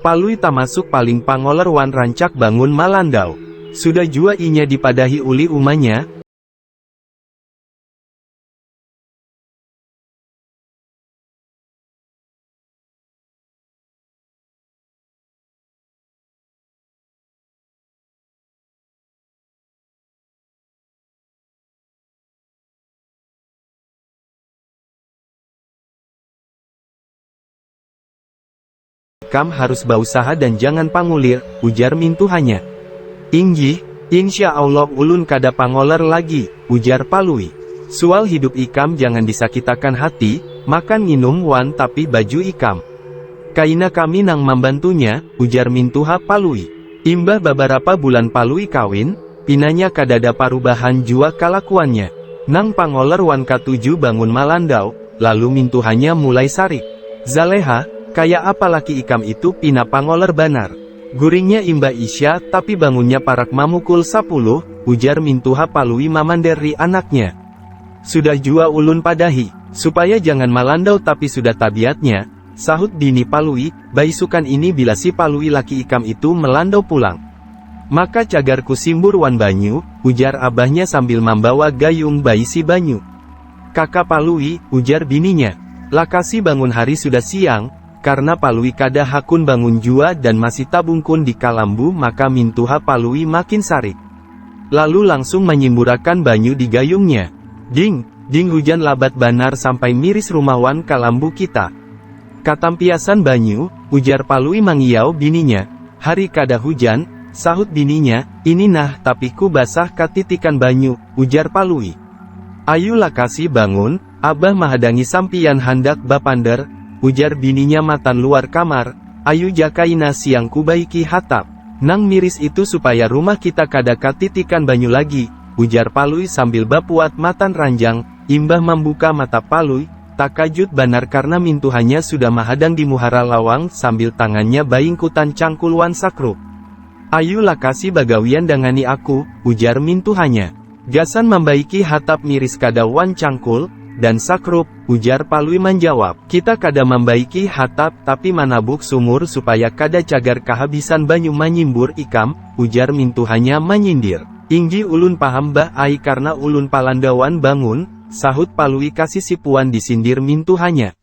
Palui tamasuk paling pangoler wan rancak bangun malandau. Sudah jua inya dipadahi uli umanya. Ikam harus berusaha dan jangan pangulir, ujar mintuhannya. Inggih, insya Allah ulun kada pangoler lagi, ujar Palui. Soal hidup ikam jangan disakitakan hati, makan minum wan tapi baju ikam. Kaina kami nang membantunya, ujar mintuha Palui. Imbah beberapa bulan Palui kawin, pinanya kadada parubahan jua kalakuannya. Nang pangoler wan katuju bangun malandau, lalu mintuhannya mulai sarik. Zaleha, kayak apa laki ikam itu pina pangoler banar. Guringnya Imba Isya tapi bangunnya parak mamukul 10, ujar mintuha Palui mamanderi anaknya. Sudah jua ulun padahi, supaya jangan malandau tapi sudah tabiatnya, sahut dini Palui, baisukan ini bila si Palui laki ikam itu melandau pulang. Maka cagarku simbur wan banyu, ujar abahnya sambil membawa gayung bayi si banyu. Kakak Palui, ujar bininya, lakasi bangun hari sudah siang. Karena Palui kada hakun bangun jua dan masih tabungkun di kalambu maka mintuha Palui makin sarik. Lalu langsung menyimburakan banyu di gayungnya. Ding, ding hujan labat banar sampai miris rumawan kalambu kita. Katampiasan banyu, ujar Palui mangiau bininya. Hari kada hujan, sahut bininya, ini nah tapi ku basah katitikan banyu, ujar Palui. Ayu lakasi bangun, abah mahadangi sampian handak bapander, ujar bininya matan luar kamar, ayu jakaina siang kubaiki hatap. Nang miris itu supaya rumah kita kada katitikan banyu lagi, ujar Palui sambil bapuat matan ranjang. Imbah membuka mata Palui, takajut banar karena mintuhannya sudah mahadang di muhara lawang sambil tangannya baingkutan cangkulwan sakrup. Ayu lakasi bagawian dangani aku, ujar mintuhannya. Gasan membaiki hatap miris kada wan cangkul dan sakrup, ujar Palui menjawab. Kita kada membaiki hatap tapi manabuk sumur supaya kada cagar kehabisan banyu menyimbur ikam, ujar mintuhannya menyindir. Inggi ulun paham bah ai karena ulun palandawan bangun, sahut Palui kasih sipuan disindir mintuhannya.